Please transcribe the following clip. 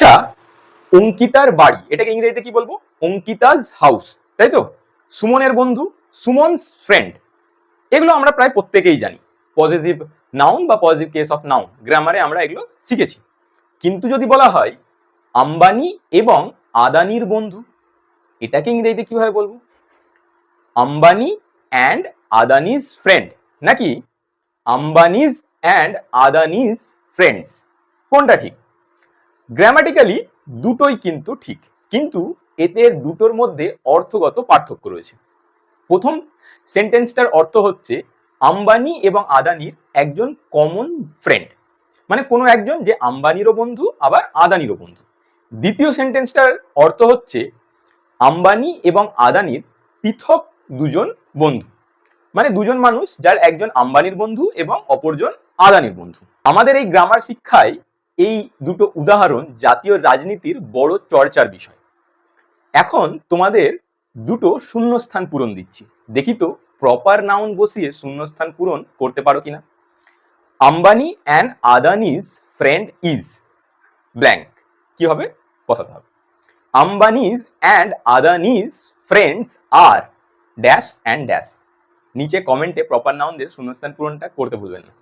আচ্ছা, অঙ্কিতার বাড়ি, এটাকে ইংরেজিতে কি বলবো? অঙ্কিতাজ হাউস, তাই তো? সুমনের বন্ধু, সুমনস ফ্রেন্ড, এগুলো আমরা প্রায় প্রত্যেকেই জানি। পজিটিভ নাউন বা পজিটিভ কেস অফ নাউন, গ্রামারে আমরা এগুলো শিখেছি। কিন্তু যদি বলা হয় আম্বানি এবং আদানির বন্ধু, এটাকে ইংরেজিতে কিভাবে বলবো? আম্বানি অ্যান্ড আদানিজ ফ্রেন্ড, নাকি আম্বানিজ অ্যান্ড আদানিজ ফ্রেন্ডস, কোনটা ঠিক? গ্রামাটিক্যালি দুটোই কিন্তু ঠিক, কিন্তু এদের দুটোর মধ্যে অর্থগত পার্থক্য রয়েছে। প্রথম সেন্টেন্সটার অর্থ হচ্ছে আম্বানি এবং আদানির একজন কমন ফ্রেন্ড, মানে কোনো একজন যে আম্বানিরও বন্ধু আবার আদানিরও বন্ধু। দ্বিতীয় সেন্টেন্সটার অর্থ হচ্ছে আম্বানি এবং আদানির পৃথক দুজন বন্ধু, মানে দুজন মানুষ যার একজন আম্বানির বন্ধু এবং অপরজন আদানির বন্ধু। আমাদের এই গ্রামার শিক্ষায় এই দুটো উদাহরণ জাতীয় রাজনীতির বড় চর্চার বিষয়। এখন তোমাদের দুটো শূন্যস্থান পূরণ দিচ্ছি, দেখি তো প্রপার নাউন বসিয়ে শূন্যস্থান পূরণ করতে পারো কিনা। Ambani and Adani's friend is blank, কি হবে? বসাতে হবে আম্বানিজ অ্যান্ড আদানিজ ফ্রেন্ডস আর ড্যাশ অ্যান্ড ড্যাশ। নিচে কমেন্টে প্রপার নাউন দিয়ে শূন্যস্থান পূরণটা করতে ভুলবেন না।